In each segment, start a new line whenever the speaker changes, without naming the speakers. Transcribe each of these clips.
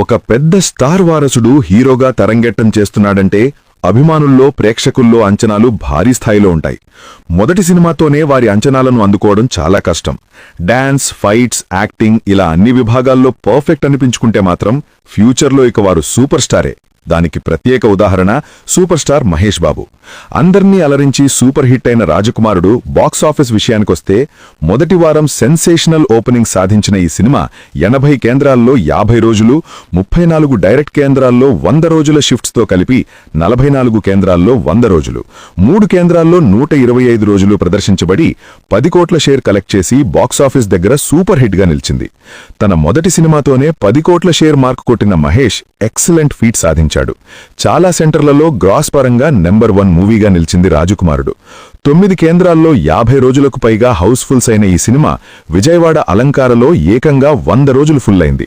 ఒక పెద్ద స్టార్ వారసుడు హీరోగా తరంగెట్టం చేస్తున్నాడంటే అభిమానుల్లో ప్రేక్షకుల్లో అంచనాలు భారీ స్థాయిలో ఉంటాయి. మొదటి సినిమాతోనే వారి అంచనాలను అందుకోవడం చాలా కష్టం. డాన్స్, ఫైట్స్, యాక్టింగ్ ఇలా అన్ని విభాగాల్లో పర్ఫెక్ట్ అనిపించుకుంటే మాత్రం ఫ్యూచర్లో ఇక వారు సూపర్ స్టారే. దానికి ప్రత్యేక ఉదాహరణ సూపర్ స్టార్ మహేష్ బాబు. అందర్నీ అలరించి సూపర్ హిట్ అయిన రాజకుమారుడు బాక్సాఫీస్ విషయానికొస్తే మొదటి వారం సెన్సేషనల్ ఓపెనింగ్ సాధించిన ఈ సినిమా 80 కేంద్రాల్లో 50 రోజులు, 34 డైరెక్ట్ కేంద్రాల్లో 100 రోజుల షిఫ్ట్స్తో కలిపి 44 కేంద్రాల్లో 100 రోజులు, 3 కేంద్రాల్లో 125 రోజులు ప్రదర్శించబడి 10 కోట్ల షేర్ కలెక్ట్ చేసి బాక్సాఫీస్ దగ్గర సూపర్ హిట్గా నిలిచింది. తన మొదటి సినిమాతోనే 10 కోట్ల షేర్ మార్క్ కొట్టిన మహేష్ ఎక్సలెంట్ ఫీట్ సాధించాడు. చాలా సెంటర్లలో గ్రాస్ పరంగా నెంబర్ 1 మూవీగా నిలిచింది రాజకుమారుడు. 9 కేంద్రాల్లో 50 రోజులకు పైగా హౌస్ఫుల్స్ అయిన ఈ సినిమా విజయవాడ అలంకారలో ఏకంగా 100 రోజులు ఫుల్ అయింది.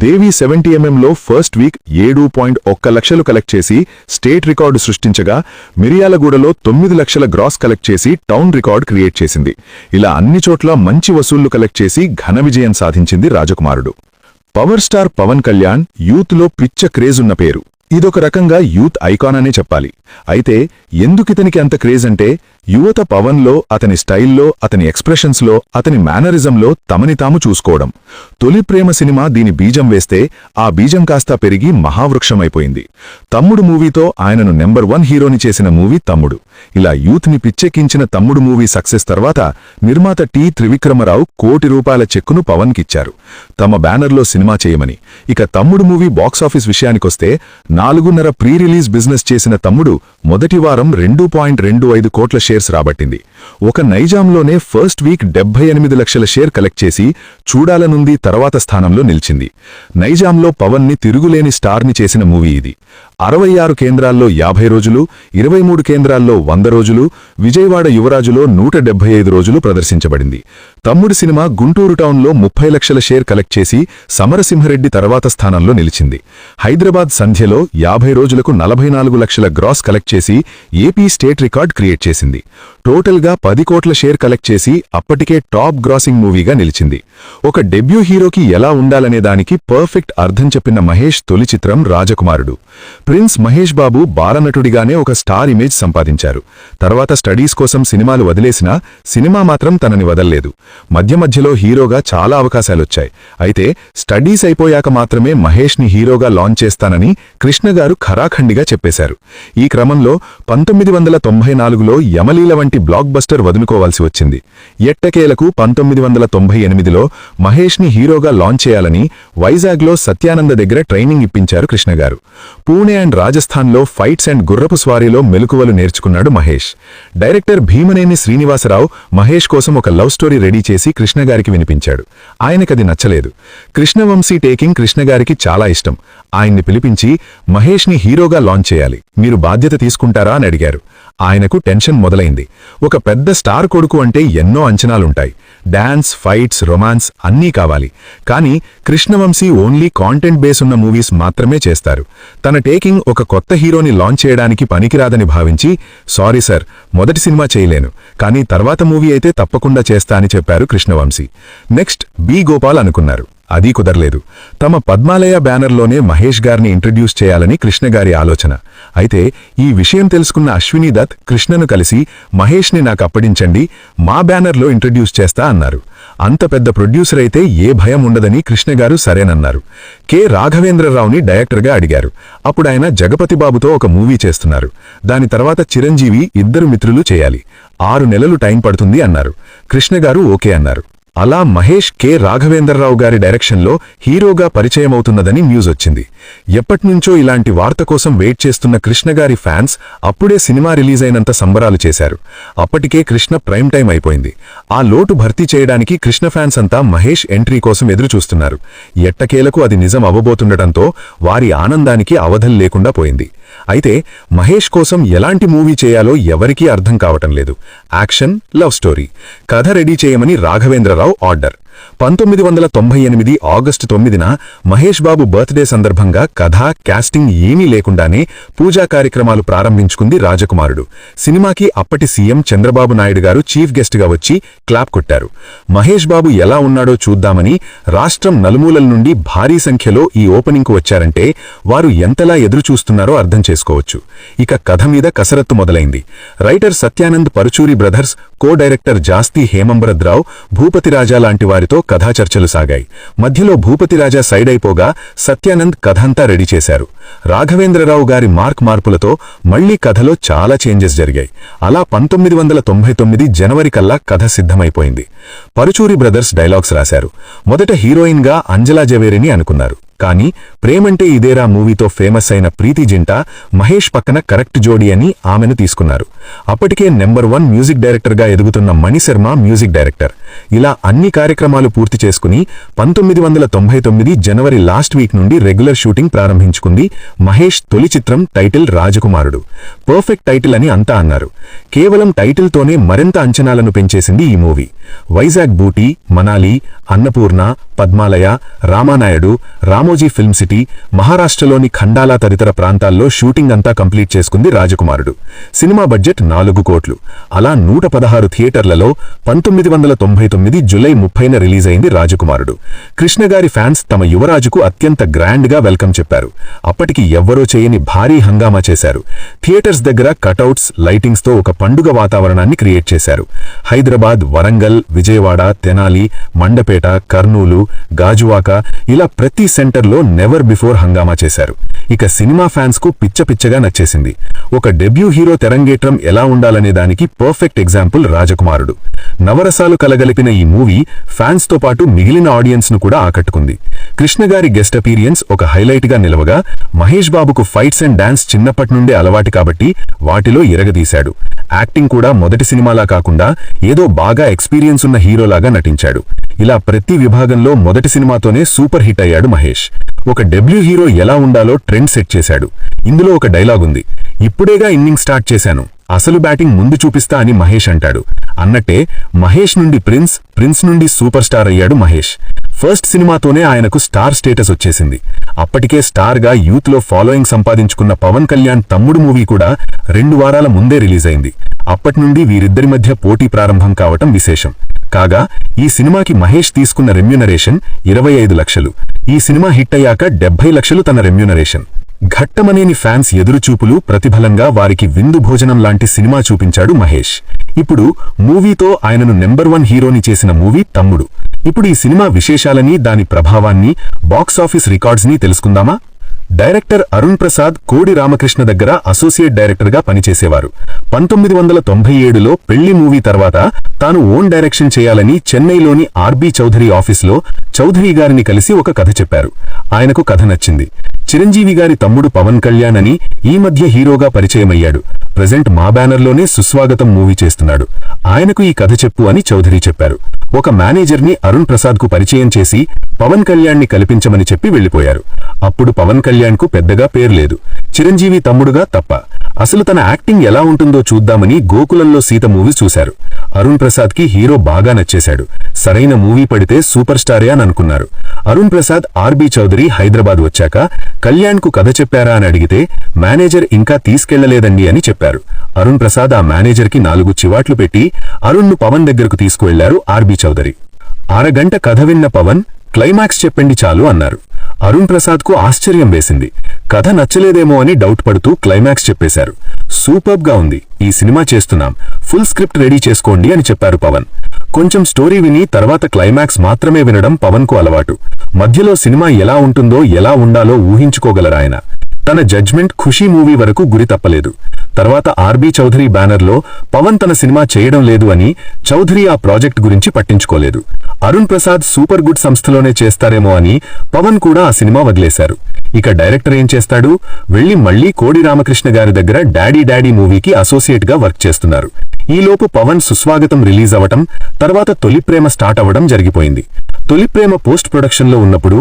దేవి 70mm ఫస్ట్ వీక్ 7.1 లక్షలు కలెక్ట్ చేసి స్టేట్ రికార్డు సృష్టించగా, మిర్యాలగూడలో 9 లక్షల గ్రాస్ కలెక్ట్ చేసి టౌన్ రికార్డ్ క్రియేట్ చేసింది. ఇలా అన్ని చోట్ల మంచి వసూళ్లు కలెక్ట్ చేసి ఘన విజయం సాధించింది రాజకుమారుడు. పవర్ స్టార్ పవన్ కళ్యాణ్ యూత్లో పిచ్చ క్రేజ్ ఉన్న పేరు. ఇదొక రకంగా యూత్ ఐకాన్ అనే చెప్పాలి. అయితే ఎందుకితనికి అంత క్రేజ్ అంటే యువత పవన్లో, అతని స్టైల్లో, అతని ఎక్స్ప్రెషన్స్లో, అతని మేనరిజంలో తమని తాము చూసుకోవడం. తొలి ప్రేమ సినిమా దీని బీజం వేస్తే ఆ బీజం కాస్తా పెరిగి మహావృక్షమైపోయింది. తమ్ముడు మూవీతో ఆయనను నెంబర్ 1 హీరోని చేసిన మూవీ తమ్ముడు. ఇలా యూత్ని పిచ్చెక్కించిన తమ్ముడు మూవీ సక్సెస్ తర్వాత నిర్మాత టి. త్రివిక్రమరావు ₹1 కోటి చెక్కును పవన్కిచ్చారు, తమ బ్యానర్లో సినిమా చేయమని. ఇక తమ్ముడు మూవీ బాక్సాఫీస్ విషయానికొస్తే 4.5 ప్రీ రిలీజ్ బిజినెస్ చేసిన తమ్ముడు మొదటి వారం 2.25 కోట్ల షేర్స్ రాబట్టింది. ఒక నైజాంలోనే ఫస్ట్ వీక్ 78 లక్షల షేర్ కలెక్ట్ చేసి చూడాలనుంది తర్వాత స్థానంలో నిలిచింది. నైజాంలో పవన్ని తిరుగులేని స్టార్ని చేసిన మూవీ ఇది. 66 కేంద్రాల్లో 50 రోజులు, 23 కేంద్రాల్లో 100 రోజులు, విజయవాడ యువరాజులో 175 రోజులు ప్రదర్శించబడింది. తమ్ముడి సినిమా గుంటూరు టౌన్లో 30 లక్షల షేర్ కలెక్ట్ చేసి సమరసింహరెడ్డి తర్వాత స్థానంలో నిలిచింది. హైదరాబాద్ సంధ్యలో 50 రోజులకు 44 లక్షల గ్రాస్ కలెక్ట్ చేసి ఏపీ స్టేట్ రికార్డ్ క్రియేట్ చేసింది. టోటల్గా 10 కోట్ల షేర్ కలెక్ట్ చేసి అప్పటికే టాప్ గ్రాసింగ్ మూవీగా నిలిచింది. ఒక డెబ్యూ హీరోకి ఎలా ఉండాలనే దానికి పర్ఫెక్ట్ అర్థం చెప్పిన మహేష్ తొలి చిత్రం రాజకుమారుడు. ప్రిన్స్ మహేష్ బాబు బాలనటుడిగానే ఒక స్టార్ ఇమేజ్ సంపాదించారు. తర్వాత స్టడీస్ కోసం సినిమాలు వదిలేసినా సినిమా మాత్రం తనని వదల్లేదు. మధ్య మధ్యలో హీరోగా చాలా అవకాశాలొచ్చాయి. అయితే స్టడీస్ అయిపోయాక మాత్రమే మహేష్ని హీరోగా లాంచ్ చేస్తానని కృష్ణగారు ఖరాఖండిగా చెప్పేశారు. ఈ క్రమంలో 1994లో యమలీల వంటి బ్లాక్ బస్టర్ వదులుకోవాల్సి వచ్చింది. ఎట్టకేలకు 1998లో మహేష్ని హీరోగా లాంచ్ చేయాలని వైజాగ్లో సత్యానంద దగ్గర ట్రైనింగ్ ఇప్పించారు కృష్ణగారు. పూణే అండ్ రాజస్థాన్లో ఫైట్స్ అండ్ గుర్రపు స్వారీలో మెలకువలు నేర్చుకున్నాడు మహేష్. డైరెక్టర్ భీమనేని శ్రీనివాసరావు మహేష్ కోసం ఒక లవ్ స్టోరీ రెడీ చేసి కృష్ణగారికి వినిపించాడు. ఆయనకది నచ్చలేదు. కృష్ణవంశీ టేకింగ్ కృష్ణగారికి చాలా ఇష్టం. ఆయన్ని పిలిపించి మహేష్ని హీరోగా లాంచ్ చేయాలి, మీరు బాధ్యత తీసుకుంటారా అని అడిగారు. ఆయనకు టెన్షన్ మొదలైంది. ఒక పెద్ద స్టార్ కొడుకు అంటే ఎన్నో అంచనాలుంటాయి. డాన్స్, ఫైట్స్, రొమాన్స్ అన్నీ కావాలి. కానీ కృష్ణవంశీ ఓన్లీ కాంటెంట్ బేస్ ఉన్న మూవీస్ మాత్రమే చేస్తారు. తన టేకింగ్ ఒక కొత్త హీరోని లాంచ్ చేయడానికి పనికిరాదని భావించి, సారీ సార్, మొదటి సినిమా చేయలేను, కానీ తర్వాత మూవీ అయితే తప్పకుండా చేస్తా అని చెప్పారు కృష్ణవంశీ. Next B. గోపాల్ అనుకున్నారు. అది కుదరలేదు. తమ పద్మాలయ బ్యానర్లోనే మహేష్ గారిని ఇంట్రడ్యూస్ చేయాలని కృష్ణగారి ఆలోచన. అయితే ఈ విషయం తెలుసుకున్న అశ్వినీ దత్ కృష్ణను కలిసి మహేష్ని నాకు అప్పడించండి, మా బ్యానర్లో ఇంట్రడ్యూస్ చేస్తా అన్నారు. అంత పెద్ద ప్రొడ్యూసర్ అయితే ఏ భయం ఉండదని కృష్ణగారు సరేనన్నారు. కె. రాఘవేంద్రరావుని డైరెక్టర్గా అడిగారు. అప్పుడాయన జగపతిబాబుతో ఒక మూవీ చేస్తున్నారు. దాని తర్వాత చిరంజీవి, ఇద్దరు మిత్రులు చేయాలి, 6 నెలలు టైం పడుతుంది అన్నారు. కృష్ణగారు ఓకే అన్నారు. అలా మహేష్ కె. రాఘవేంద్రరావు గారి డైరెక్షన్లో హీరోగా పరిచయమవుతున్నదని న్యూస్ వచ్చింది. ఎప్పట్నుంచో ఇలాంటి వార్త కోసం వెయిట్ చేస్తున్న కృష్ణగారి ఫ్యాన్స్ అప్పుడే సినిమా రిలీజ్ అయినంత సంబరాలు చేశారు. అప్పటికే కృష్ణ ప్రైమ్ టైం అయిపోయింది. ఆ లోటు భర్తీ చేయడానికి కృష్ణ ఫ్యాన్స్ అంతా మహేష్ ఎంట్రీ కోసం ఎదురుచూస్తున్నారు. ఎట్టకేలకు అది నిజం అవ్వబోతుండటంతో వారి ఆనందానికి అవధం లేకుండా పోయింది. అయితే మహేష్ కోసం ఎలాంటి మూవీ చేయాలో ఎవరికీ అర్థం కావటం లేదు. యాక్షన్, లవ్ స్టోరీ, కథ రెడీ చేయమని Raghavendra Rao order. 1998 August 9న Mahesh Babu birthday సందర్భంగా కథ కాస్టింగ్ ఏమీ లేకుండానే పూజా కార్యక్రమాలు ప్రారంభించుకుంది రాజకుమారుడు. సినిమాకి అప్పటి సీఎం చంద్రబాబు నాయుడు గారు చీఫ్ గెస్ట్గా వచ్చి క్లాప్ కొట్టారు. మహేష్ బాబు ఎలా ఉన్నాడో చూద్దామని రాష్ట్రం నలుమూలల నుండి భారీ సంఖ్యలో ఈ ఓపెనింగ్కు వచ్చారంటే వారు ఎంతలా ఎదురుచూస్తున్నారో అర్థం చేసుకోవచ్చు. ఇక కథ మీద కసరత్తు మొదలైంది. Writer Satyanand Paruchuri brothers, co director జాస్తి హేమంబరద్రావు, భూపతిరాజా లాంటి వారితో కథా చర్చలు సాగాయి. మధ్యలో భూపతిరాజా సైడ్ అయిపోగా సత్యానంద్ కథంతా రెడీ చేశారు. రాఘవేంద్రరావు గారి మార్పులతో మళ్లీ కథలో చాలా చేంజెస్ జరిగాయి. అలా 1999 జనవరి కల్లా కథ సిద్ధమైపోయింది. పరుచూరి బ్రదర్స్ డైలాగ్స్ రాశారు. మొదట హీరోయిన్గా అంజలా జవేరిని అనుకున్నారు. కానీ ప్రేమంటే ఇదేరా మూవీతో ఫేమస్ అయిన ప్రీతి జింటా మహేష్ పక్కన కరెక్ట్ జోడీ అని ఆమెను తీసుకున్నారు. అప్పటికే నెంబర్ 1 మ్యూజిక్ డైరెక్టర్గా ఎదుగుతున్న మణిశర్మ మ్యూజిక్ డైరెక్టర్. ఇలా అన్ని కార్యక్రమాలు పూర్తి చేసుకుని 1999 జనవరి లాస్ట్ వీక్ నుండి రెగ్యులర్ షూటింగ్ ప్రారంభించుకుంది మహేష్ తొలి చిత్రం టైటిల్ రాజకుమారుడు. పర్ఫెక్ట్ టైటిల్ అని అంతా అన్నారు. కేవలం టైటిల్తోనే మరింత అంచనాలను పెంచేసింది ఈ మూవీ. వైజాగ్ బూటీ, మనాలి, అన్నపూర్ణ, పద్మాలయ, రామానాయుడు, రామోజీ ఫిల్మ్ సిటీ, మహారాష్ట్రలోని ఖండాలా తదితర ప్రాంతాల్లో షూటింగ్ అంతా కంప్లీట్ చేసుకుంది రాజకుమారుడు. సినిమా బడ్జెట్ 4 కోట్లు. అలా 116 థియేటర్లలో 1999 జూలై 30న రిలీజ్ అయింది రాజకుమారుడు. కృష్ణగారి ఫ్యాన్స్ తమ యువరాజుకు అత్యంత గ్రాండ్ గా వెల్కమ్ చెప్పారు. అప్పటికి ఎవ్వరూ చేయని భారీ హంగామా చేశారు. థియేటర్స్ దగ్గర కటౌట్స్, లైటింగ్స్ తో ఒక పండుగ వాతావరణాన్ని క్రియేట్ చేశారు. హైదరాబాద్, వరంగల్, విజయవాడ, తెనాలి, మండపేట, కర్నూలు, గాజువాక ఇలా ప్రతి సెంటర్లో నెవర్ బిఫోర్ హంగామా చేశారు. ఇక సినిమా ఫ్యాన్స్ కు పిచ్చపిచ్చగా నచ్చేసింది. ఒక డెబ్యూ హీరో తెరంగేట్రం ఎలా ఉండాలనే దానికి పర్ఫెక్ట్ ఎగ్జాంపుల్ రాజకుమారుడు. నవరసాలు కలగలిపిన ఈ మూవీ ఫ్యాన్స్ తో పాటు మిగిలిన ఆడియన్స్ ను కూడా ఆకట్టుకుంది. కృష్ణగారి గెస్ట్ అపీరియన్స్ ఒక హైలైట్ గా నిలవగా, మహేష్ బాబుకు ఫైట్స్ అండ్ డాన్స్ చిన్నప్పటి నుండే అలవాటు కాబట్టి వాటిలో ఇరగదీశాడు. యాక్టింగ్ కూడా మొదటి సినిమాలా కాకుండా ఏదో బాగా ఎక్స్పీరియన్స్ ఉన్న హీరోలాగా నటించాడు. ఇలా ప్రతి విభాగంలో మొదటి సినిమాతోనే సూపర్ హిట్ అయ్యాడు మహేష్. ఒక డెబ్యూ హీరో ఎలా ఉండాలో ట్రెండ్ సెట్ చేశాడు. ఇందులో ఒక డైలాగ్ ఉంది, ఇప్పుడేగా ఇన్నింగ్ స్టార్ట్ చేశాను, అసలు బ్యాటింగ్ ముందు చూపిస్తా అని మహేష్ అంటాడు. అన్నట్టే మహేష్ నుండి ప్రిన్స్ నుండి సూపర్ స్టార్ అయ్యాడు మహేష్. ఫస్ట్ సినిమాతోనే ఆయనకు స్టార్ స్టేటస్ వచ్చేసింది. అప్పటికే స్టార్ గా యూత్ లో ఫాలోయింగ్ సంపాదించుకున్న పవన్ కళ్యాణ్ తమ్ముడు మూవీ కూడా 2 వారాల ముందే రిలీజ్ అయింది. అప్పటి నుండి వీరిద్దరి మధ్య పోటీ ప్రారంభం కావటం విశేషం. కాగా ఈ సినిమాకి మహేష్ తీసుకున్న రెమ్యూనరేషన్ 25 లక్షలు. ఈ సినిమా హిట్ అయ్యాక 70 లక్షలు తన రెమ్యూనరేషన్. ఘట్టమనేని ఫ్యాన్స్ ఎదురుచూపులు ప్రతిఫలంగా వారికి విందు భోజనం లాంటి సినిమా చూపించాడు మహేష్. ఇప్పుడు మూవీతో ఆయనను నెంబర్ 1 హీరోని చేసిన మూవీ తమ్ముడు. ఇప్పుడు ఈ సినిమా విశేషాలని, దాని ప్రభావాన్ని, బాక్సాఫీస్ రికార్డ్స్ ని తెలుసుకుందామా? డైరెక్టర్ అరుణ్ ప్రసాద్ కోడి రామకృష్ణ దగ్గర అసోసియేట్ డైరెక్టర్గా పనిచేసేవారు. 1997లో పెళ్లి మూవీ తర్వాత తాను ఓన్ డైరెక్షన్ చేయాలని చెన్నైలోని ఆర్బీ చౌధరీ ఆఫీస్లో చౌధరీ గారిని కలిసి ఒక కథ చెప్పారు. ఆయనకు కథ నచ్చింది. చిరంజీవి గారి తమ్ముడు పవన్ కళ్యాణ్ అని ఈ మధ్య హీరోగా పరిచయమయ్యాడు. ప్రెజెంట్ మా బ్యానర్లోనే సుస్వాగతం మూవీ చేస్తున్నాడు. ఆయనకు ఈ కథ చెప్పు అని చౌధరీ చెప్పారు. ఒక మేనేజర్ని అరుణ్ ప్రసాద్కు పరిచయం చేసి పవన్ కళ్యాణ్ని కల్పించమని చెప్పి వెళ్లిపోయారు. అప్పుడు పవన్ కళ్యాణ్కు పెద్దగా పేరు లేదు. చిరంజీవి తమ్ముడుగా తప్ప. అసలు తన యాక్టింగ్ ఎలా ఉంటుందో చూద్దామని గోకులంలో సీత మూవీ చూశారు. అరుణ్ ప్రసాద్కి హీరో బాగా నచ్చేశాడు. సరైన మూవీ పడితే సూపర్ స్టారే అని అనుకున్నారు. అరుణ్ ప్రసాద్ ఆర్బీ చౌదరి హైదరాబాద్ వచ్చాక కళ్యాణ్కు కథ చెప్పారా అని అడిగితే మేనేజర్ ఇంకా తీసుకెళ్లలేదండి అని చెప్పారు. అరుణ్ ప్రసాద్ ఆ మేనేజర్కి 4 చివాట్లు పెట్టి అరుణ్ను పవన్ దగ్గరకు తీసుకువెళ్లారు ఆర్బీ చౌదరి. అరగంట కథ విన్న పవన్ క్లైమాక్స్ చెప్పండి చాలు అన్నారు. అరుణ్ ప్రసాద్కు ఆశ్చర్యం వేసింది. కథ నచ్చలేదేమో అని డౌట్ పడుతూ క్లైమాక్స్ చెప్పేశారు. సూపర్బ్గా ఉంది, ఈ సినిమా చేస్తున్నాం, ఫుల్ స్క్రిప్ట్ రెడీ చేసుకోండి అని చెప్పారు పవన్. కొంచెం స్టోరీ విని తర్వాత క్లైమాక్స్ మాత్రమే వినడం పవన్కు అలవాటు. మధ్యలో సినిమా ఎలా ఉంటుందో, ఎలా ఉండాలో ఊహించుకోగలరాయన. తన జడ్జ్మెంట్ ఖుషీ మూవీ వరకు గురి తప్పలేదు. తర్వాత ఆర్బీ చౌధరీ బ్యానర్లో పవన్ తన సినిమా చేయడం లేదు అని చౌధరీ ఆ ప్రాజెక్ట్ గురించి పట్టించుకోలేదు. అరుణ్ ప్రసాద్ సూపర్ గుడ్ సంస్థలోనే చేస్తారేమో అని పవన్ కూడా ఆ సినిమా వదిలేశారు. ఇక డైరెక్టర్ ఏం చేస్తాడు? వెళ్లి మళ్లీ కోడి రామకృష్ణ గారి దగ్గర డాడీ మూవీకి అసోసియేట్ గా వర్క్ చేస్తున్నారు. ఈలోపు పవన్ సుస్వాగతం రిలీజ్ అవటం, తర్వాత తొలి ప్రేమ స్టార్ట్ అవ్వడం జరిగిపోయింది. తొలి ప్రేమ పోస్ట్ ప్రొడక్షన్ లో ఉన్నప్పుడు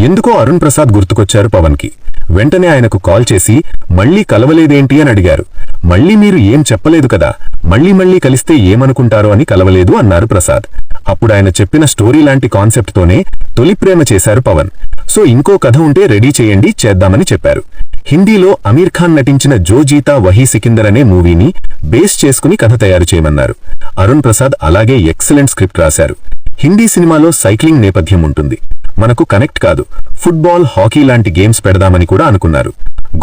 ఎందుకో అరుణ్ ప్రసాద్ గుర్తుకొచ్చారు పవన్ కి. వెంటనే ఆయనకు కాల్ చేసి మళ్లీ కలవలేదేంటి అని అడిగారు. మళ్లీ మీరు ఏం చెప్పలేదు కదా, మళ్లీ కలిస్తే ఏమనుకుంటారో అని కలవలేదు అన్నారు ప్రసాద్.
అప్పుడు ఆయన చెప్పిన స్టోరీ లాంటి కాన్సెప్ట్తోనే తొలి ప్రేమ చేశారు పవన్. సో ఇంకో కథ ఉంటే రెడీ చేయండి, చేద్దామని చెప్పారు. హిందీలో అమీర్ ఖాన్ నటించిన జో జీతా వహీ సికిందర్ అనే మూవీని బేస్ చేసుకుని కథ తయారు చేయమన్నారు. అరుణ్ ప్రసాద్ అలాగే ఎక్సలెంట్ స్క్రిప్ట్ రాశారు. హిందీ సినిమాలో సైక్లింగ్ నేపథ్యం ఉంటుంది, మనకు కనెక్ట్ కాదు, ఫుట్బాల్, హాకీ లాంటి గేమ్స్ పెడదామని కూడా అనుకున్నారు.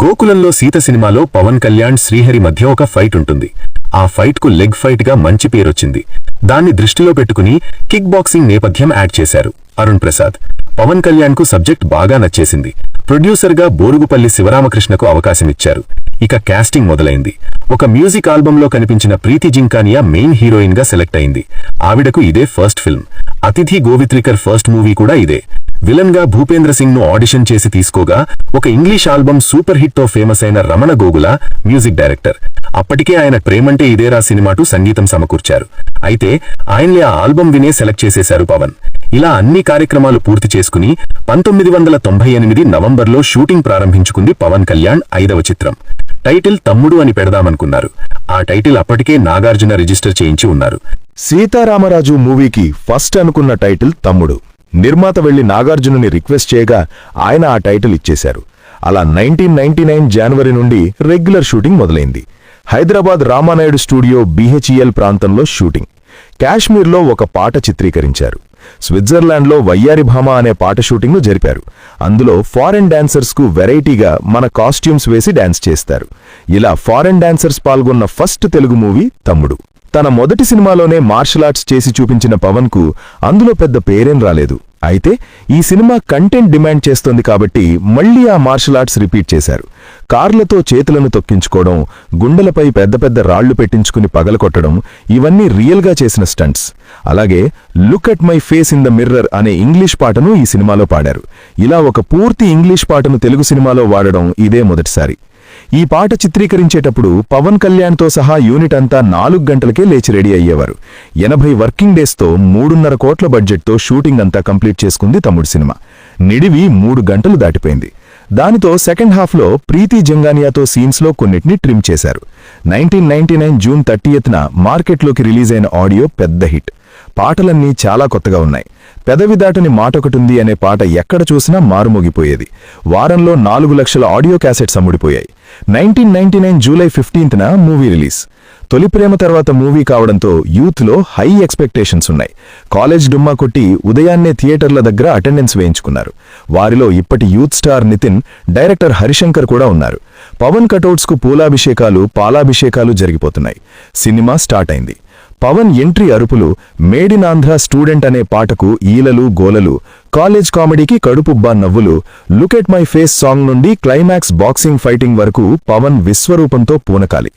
గోకులంలో సీత సినిమాలో పవన్ కళ్యాణ్, శ్రీహరి మధ్య ఒక ఫైట్ ఉంటుంది. ఆ ఫైట్కు లెగ్ ఫైట్గా మంచి పేరొచ్చింది. దాన్ని దృష్టిలో పెట్టుకుని కిక్ బాక్సింగ్ నేపథ్యం యాడ్ చేశారు అరుణ్ ప్రసాద్. పవన్ కళ్యాణ్కు సబ్జెక్ట్ బాగా నచ్చేసింది. ప్రొడ్యూసర్గా బోరుగుపల్లి శివరామకృష్ణకు అవకాశమిచ్చారు. ఇక కాస్టింగ్ మొదలైంది. ఒక మ్యూజిక్ ఆల్బంలో కనిపించిన ప్రీతి జింకానియా మెయిన్ హీరోయిన్ గా సెలెక్ట్ అయింది. ఆవిడకు ఇదే ఫస్ట్ ఫిల్మ్. అతిథి గోవిత్రికర్ ఫస్ట్ మూవీ కూడా ఇదే. విలన్ గా భూపేంద్ర సింగ్ ను ఆడిషన్ చేసి తీసుకోగా ఒక ఇంగ్లీష్ ఆల్బం సూపర్ హిట్ తో ఫేమస్ అయిన రమణ గోగుల మ్యూజిక్ డైరెక్టర్. అప్పటికే ఆయన ప్రేమంటే ఇదేరా సినిమాటు సంగీతం సమకూర్చారు. అయితే ఆయన్లే ఆ ఆల్బం వినే సెలెక్ట్ చేసేశారు పవన్. ఇలా అన్ని కార్యక్రమాలు పూర్తి చేసుకుని 1998 నవంబర్లో షూటింగ్ ప్రారంభించుకుంది పవన్ కళ్యాణ్ 5వ చిత్రం. టైటిల్ తమ్ముడు అని పెడదామనుకున్నారు. ఆ టైటిల్ అప్పటికే నాగార్జున రిజిస్టర్ చేయించి ఉన్నారు.
సీతారామరాజు మూవీకి ఫస్ట్ అనుకున్న టైటిల్ తమ్ముడు. నిర్మాత వెళ్లి నాగార్జునుని రిక్వెస్ట్ చేయగా ఆయన ఆ టైటిల్ ఇచ్చేశారు. అలా 1999 జనవరి నుండి రెగ్యులర్ షూటింగ్ మొదలైంది. హైదరాబాద్ రామానాయుడు స్టూడియో BHEL ప్రాంతంలో షూటింగ్. కాశ్మీర్లో ఒక పాట చిత్రీకరించారు. స్విట్జర్లాండ్లో వయ్యారి భామ అనే పాట షూటింగ్ను జరిపారు. అందులో ఫారెన్ డాన్సర్స్కు వెరైటీగా మన కాస్ట్యూమ్స్ వేసి డాన్స్ చేస్తారు. ఇలా ఫారెన్ డాన్సర్స్ పాల్గొన్న ఫస్ట్ తెలుగు మూవీ తమ్ముడు. తన మొదటి సినిమాలోనే మార్షల్ ఆర్ట్స్ చేసి చూపించిన పవన్కు అందులో పెద్ద పేరేం రాలేదు. అయితే ఈ సినిమా కంటెంట్ డిమాండ్ చేస్తోంది కాబట్టి మళ్లీ ఆ మార్షల్ ఆర్ట్స్ రిపీట్ చేశారు. కార్లతో చేతులను తొక్కించుకోవడం, గుండెలపై పెద్ద పెద్ద రాళ్లు పెట్టించుకుని పగలకొట్టడం, ఇవన్నీ రియల్గా చేసిన స్టంట్స్. అలాగే look at my face in the mirror అనే ఇంగ్లీష్ పాటను ఈ సినిమాలో పాడారు. ఇలా ఒక పూర్తి ఇంగ్లీష్ పాటను తెలుగు సినిమాలో వాడడం ఇదే మొదటిసారి. ఈ పాట చిత్రీకరించేటప్పుడు పవన్ కళ్యాణ్తో సహా యూనిట్ అంతా 4 గంటలకే లేచి రెడీ అయ్యేవారు. 80 వర్కింగ్ డేస్తో 3.5 కోట్ల బడ్జెట్తో షూటింగ్ అంతా కంప్లీట్ చేసుకుంది తమ్ముడు సినిమా. నిడివి 3 గంటలు దాటిపోయింది. దానితో సెకండ్ హాఫ్లో ప్రీతి జంగానియాతో సీన్స్లో కొన్నిటిని ట్రిమ్ చేశారు. 1999 జూన్ 30న మార్కెట్లోకి రిలీజ్ అయిన ఆడియో పెద్ద హిట్. పాటలన్నీ చాలా కొత్తగా ఉన్నాయి. పెదవి దాటని మాటొకటుంది అనే పాట ఎక్కడ చూసినా మారుమోగిపోయేది. వారంలో 4 లక్షల ఆడియో క్యాసెట్స్ అమ్ముడిపోయాయి. 1999 జూలై 15న మూవీ రిలీజ్. తొలి ప్రేమ తర్వాత మూవీ కావడంతో యూత్లో హై ఎక్స్పెక్టేషన్స్ ఉన్నాయి. కాలేజ్ డుమ్మా కొట్టి ఉదయాన్నే థియేటర్ల దగ్గర అటెండెన్స్ వేయించుకున్నారు. వారిలో ఇప్పటి youth star Nithin, director Harishankar కూడా ఉన్నారు. పవన్ కటౌట్స్కు పూలాభిషేకాలు, పాలాభిషేకాలు జరిగిపోతున్నాయి. సినిమా స్టార్ట్ అయింది. పవన్ ఎంట్రీ అరుపులు, మేడ్ ఇన్ ఆంధ్ర స్టూడెంట్ అనే పాటకు ఈలలు గోలలు, కాలేజ్ కామెడీకి కడుపుబ్బా నవ్వులు, look at my face song నుండి క్లైమాక్స్ బాక్సింగ్ ఫైటింగ్ వరకు పవన్ విశ్వరూపంతో పూనకాలి.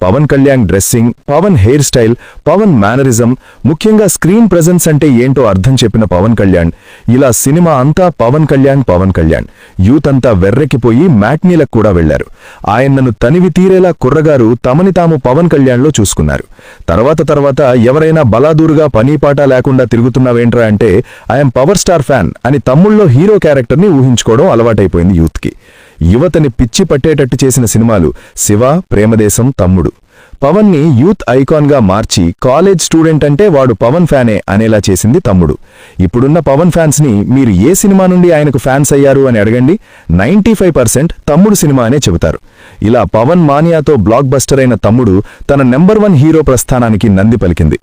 Pawan Kalyan dressing, Pawan hair style, Pawan mannerism, ముఖ్యంగా స్క్రీన్ ప్రెజెన్స్ అంటే ఏంటో అర్థం చెప్పిన పవన్ కళ్యాణ్. ఇలా సినిమా అంతా పవన్ కళ్యాణ్ పవన్ కళ్యాణ్. యూత్ అంతా వెర్రెక్కిపోయి మ్యాట్నీలకు కూడా వెళ్లారు. ఆయన్నను తనివి తీరేలా కుర్రగారు తమని తాము పవన్ కళ్యాణ్లో చూసుకున్నారు. తర్వాత ఎవరైనా బలాదూరుగా పనీపాట లేకుండా తిరుగుతున్నావేంట్రా అంటే ఐఎమ్ పవర్ స్టార్ ఫ్యాన్ అని తమ్ముళ్ళలో హీరో క్యారెక్టర్ని ఊహించుకోవడం అలవాటైపోయింది యూత్కి. యువతని పిచ్చి పట్టేటట్టు చేసిన సినిమాలు శివ, ప్రేమదేశం, తమ్ముడు. పవన్ని యూత్ ఐకాన్గా మార్చి కాలేజ్ స్టూడెంట్ అంటే వాడు పవన్ ఫ్యానే అనేలా చేసింది తమ్ముడు. ఇప్పుడున్న పవన్ ఫ్యాన్స్ని మీరు ఏ సినిమా నుండి ఆయనకు ఫ్యాన్స్ అయ్యారు అని అడగండి, 95% తమ్ముడు సినిమా అనే చెబుతారు. ఇలా పవన్ మానియాతో బ్లాక్ బస్టర్ అయిన తమ్ముడు తన నెంబర్ 1 హీరో ప్రస్థానానికి నంది పలికింది.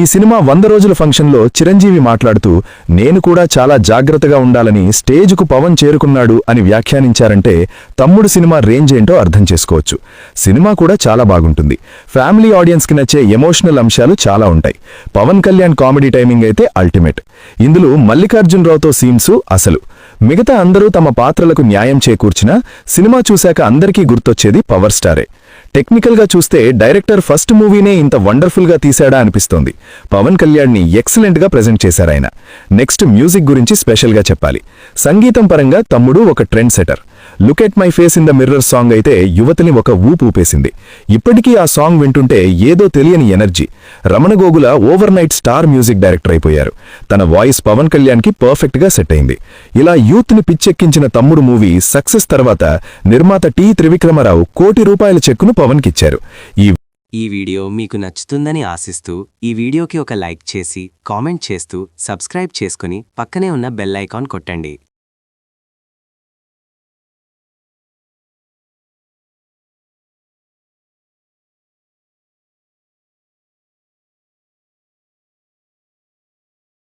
ఈ సినిమా 100 రోజుల ఫంక్షన్లో చిరంజీవి మాట్లాడుతూ నేను కూడా చాలా జాగ్రత్తగా ఉండాలని స్టేజ్కు పవన్ చేరుకున్నాడు అని వ్యాఖ్యానించారంటే తమ్ముడు సినిమా రేంజ్ ఏంటో అర్థం చేసుకోవచ్చు. సినిమా కూడా చాలా బాగుంటుంది. ఫ్యామిలీ ఆడియన్స్కి నచ్చే ఎమోషనల్ అంశాలు చాలా ఉంటాయి. పవన్ కళ్యాణ్ కామెడీ టైమింగ్ అయితే అల్టిమేట్. ఇందులో మల్లికార్జునరావుతో సీన్స్ అసలు. మిగతా అందరూ తమ పాత్రలకు న్యాయం చేకూర్చినా సినిమా చూశాక అందరికీ గుర్తొచ్చేది పవర్ స్టారే. టెక్నికల్గా చూస్తే డైరెక్టర్ ఫస్ట్ మూవీనే ఇంత వండర్ఫుల్గా తీశాడా అనిపిస్తోంది. పవన్ కళ్యాణ్ని ఎక్సలెంట్గా ప్రెజెంట్ చేశారాయన. నెక్స్ట్ మ్యూజిక్ గురించి స్పెషల్గా చెప్పాలి. సంగీతం పరంగా తమ్ముడు ఒక trend setter. Look at my face in the mirror song అయితే యువతని ఒక ఊపు ఊపేసింది. ఇప్పటికీ ఆ సాంగ్ వింటుంటే ఏదో తెలియని energy. Ramana Gogula over night star music director అయిపోయారు. తన వాయిస్ పవన్ కళ్యాణ్కి పర్ఫెక్ట్గా సెట్ అయింది. ఇలా యూత్ని పిచ్చెక్కించిన తమ్ముడు మూవీ సక్సెస్ తర్వాత నిర్మాత టి. త్రివిక్రమరావు ₹1 కోటి చెక్కును పవన్కిచ్చారు. ఈ
ఈ వీడియో మీకు నచ్చుతుందని ఆశిస్తూ ఈ వీడియోకి ఒక లైక్ చేసి కామెంట్ చేస్తూ సబ్స్క్రైబ్ చేసుకుని పక్కనే ఉన్న బెల్ ఐకాన్ కొట్టండి.